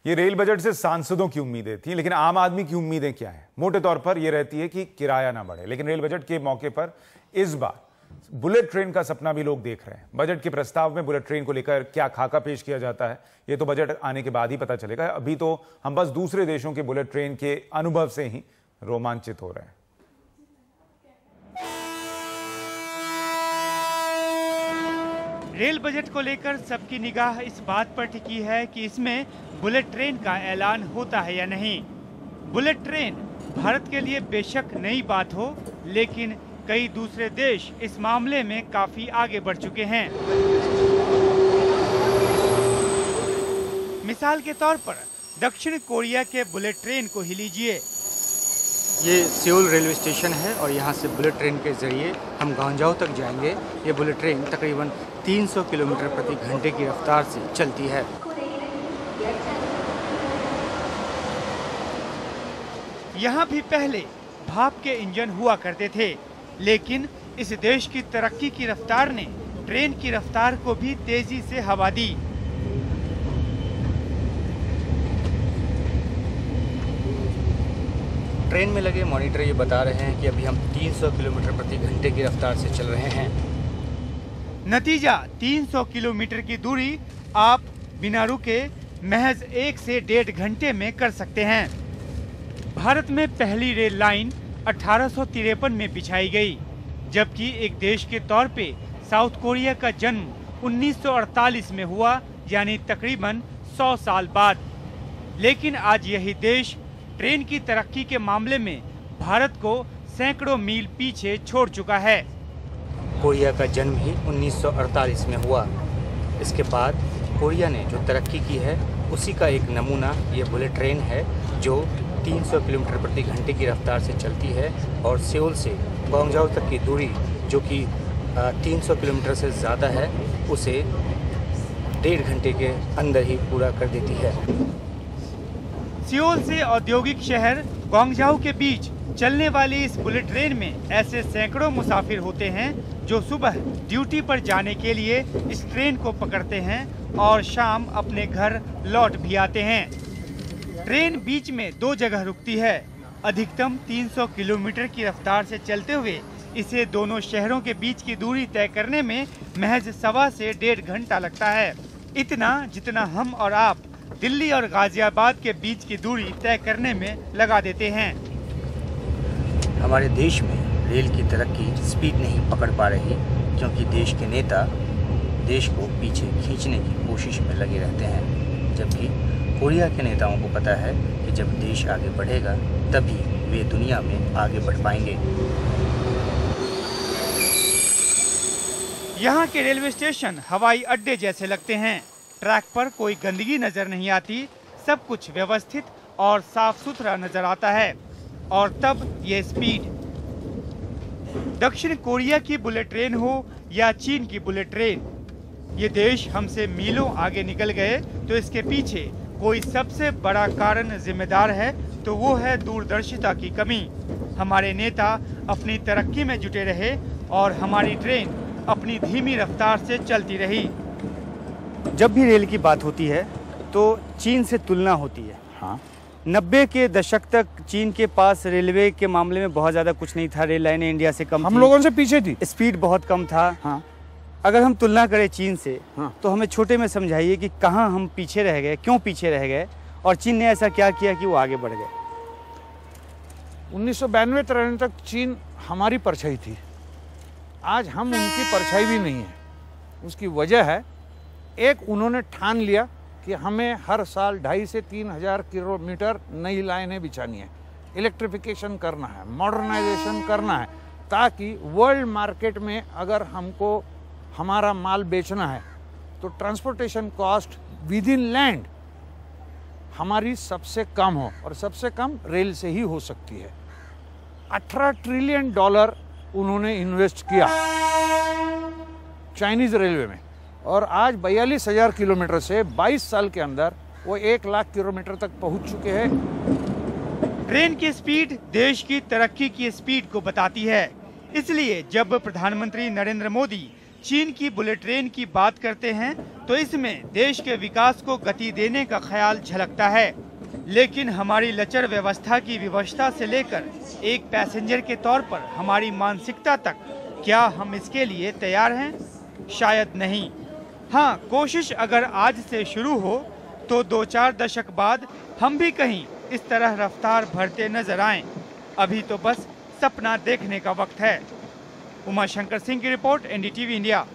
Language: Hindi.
ये रेल बजट से सांसदों की उम्मीदें थी, लेकिन आम आदमी की उम्मीदें क्या हैं? मोटे तौर पर यह रहती है कि किराया ना बढ़े, लेकिन रेल बजट के मौके पर इस बार बुलेट ट्रेन का सपना भी लोग देख रहे हैं। बजट के प्रस्ताव में बुलेट ट्रेन को लेकर क्या खाका पेश किया जाता है, ये तो बजट आने के बाद ही पता चलेगा। अभी तो हम बस दूसरे देशों के बुलेट ट्रेन के अनुभव से ही रोमांचित हो रहे हैं। रेल बजट को लेकर सबकी निगाह इस बात पर टिकी है कि इसमें बुलेट ट्रेन का ऐलान होता है या नहीं। बुलेट ट्रेन भारत के लिए बेशक नई बात हो, लेकिन कई दूसरे देश इस मामले में काफी आगे बढ़ चुके हैं। मिसाल के तौर पर दक्षिण कोरिया के बुलेट ट्रेन को ही लीजिए। ये सियोल रेलवे स्टेशन है और यहाँ से बुलेट ट्रेन के जरिए हम ग्वांगझाऊ तक जाएंगे। ये बुलेट ट्रेन तकरीबन 300 किलोमीटर प्रति घंटे की रफ्तार से चलती है। यहाँ भी पहले भाप के इंजन हुआ करते थे, लेकिन इस देश की तरक्की की रफ्तार ने ट्रेन की रफ्तार को भी तेजी से हवा दी। ट्रेन में लगे मॉनिटर ये बता रहे हैं कि अभी हम 300 किलोमीटर प्रति घंटे की रफ्तार से चल रहे हैं। नतीजा 300 किलोमीटर की दूरी आप बिना रुके महज 1 से 1.5 घंटे में कर सकते हैं। भारत में पहली रेल लाइन 1853 में बिछाई गई, जबकि एक देश के तौर पे साउथ कोरिया का जन्म 1948 में हुआ, यानी तकरीबन 100 साल बाद। लेकिन आज यही देश ट्रेन की तरक्की के मामले में भारत को सैकड़ों मील पीछे छोड़ चुका है। कोरिया का जन्म ही 1948 में हुआ। इसके बाद कोरिया ने जो तरक्की की है उसी का एक नमूना ये बुलेट ट्रेन है, जो 300 किलोमीटर प्रति घंटे की रफ्तार से चलती है और सियोल से ग्वांगझाऊ तक की दूरी जो कि 300 किलोमीटर से ज़्यादा है उसे 1.5 घंटे के अंदर ही पूरा कर देती है। सियोल से औद्योगिक शहर ग्वांगझाऊ के बीच चलने वाली इस बुलेट ट्रेन में ऐसे सैकड़ों मुसाफिर होते हैं जो सुबह ड्यूटी पर जाने के लिए इस ट्रेन को पकड़ते हैं और शाम अपने घर लौट भी आते हैं। ट्रेन बीच में 2 जगह रुकती है। अधिकतम 300 किलोमीटर की रफ्तार से चलते हुए इसे दोनों शहरों के बीच की दूरी तय करने में महज 1.25 से 1.5 घंटा लगता है। इतना जितना हम और आप दिल्ली और गाजियाबाद के बीच की दूरी तय करने में लगा देते हैं। हमारे देश में रेल की तरक्की स्पीड नहीं पकड़ पा रही, क्योंकि देश के नेता देश को पीछे खींचने की कोशिश में लगे रहते हैं, जबकि कोरिया के नेताओं को पता है कि जब देश आगे बढ़ेगा तभी वे दुनिया में आगे बढ़ पाएंगे। यहाँ के रेलवे स्टेशन हवाई अड्डे जैसे लगते हैं। ट्रैक पर कोई गंदगी नजर नहीं आती, सब कुछ व्यवस्थित और साफ सुथरा नजर आता है। और तब ये स्पीड, दक्षिण कोरिया की बुलेट ट्रेन हो या चीन की बुलेट ट्रेन, ये देश हमसे मीलों आगे निकल गए तो इसके पीछे कोई सबसे बड़ा कारण जिम्मेदार है, तो वो है दूरदर्शिता की कमी। हमारे नेता अपनी तरक्की में जुटे रहे और हमारी ट्रेन अपनी धीमी रफ्तार से चलती रही। जब भी रेल की बात होती है तो चीन से तुलना होती है। हाँ। 90 के दशक तक चीन के पास रेलवे के मामले में बहुत ज़्यादा कुछ नहीं था। रेल लाइनें इंडिया से कम हम लोगों से पीछे थी, स्पीड बहुत कम था। हाँ। अगर हम तुलना करें चीन से, हाँ। तो हमें छोटे में समझाइए कि कहाँ हम पीछे रह गए, क्यों पीछे रह गए, और चीन ने ऐसा क्या किया कि वो आगे बढ़ गए। 1992-93 तक चीन हमारी परछाई थी, आज हम उनकी परछाई भी नहीं है। उसकी वजह है, एक उन्होंने ठान लिया कि हमें हर साल 2.5 से 3 हज़ार किलोमीटर नई लाइनें बिछानी है, इलेक्ट्रिफिकेशन करना है, मॉडर्नाइजेशन करना है, ताकि वर्ल्ड मार्केट में अगर हमको हमारा माल बेचना है तो transportation cost with in land हमारी सबसे कम हो, और सबसे कम रेल से ही हो सकती है। $18 ट्रिलियन उन्होंने इन्वेस्ट किया चाइनीज रेलवे में, और आज 42,000 किलोमीटर से 22 साल के अंदर वो 1 लाख किलोमीटर तक पहुंच चुके हैं। ट्रेन की स्पीड देश की तरक्की की स्पीड को बताती है। इसलिए जब प्रधानमंत्री नरेंद्र मोदी चीन की बुलेट ट्रेन की बात करते हैं तो इसमें देश के विकास को गति देने का ख्याल झलकता है, लेकिन हमारी लचर व्यवस्था की विवशता से लेकर एक पैसेंजर के तौर पर हमारी मानसिकता तक, क्या हम इसके लिए तैयार हैं? शायद नहीं। हाँ, कोशिश अगर आज से शुरू हो तो 2-4 दशक बाद हम भी कहीं इस तरह रफ्तार भरते नजर आएं। अभी तो बस सपना देखने का वक्त है। उमा शंकर सिंह की रिपोर्ट, एनडीटीवी इंडिया।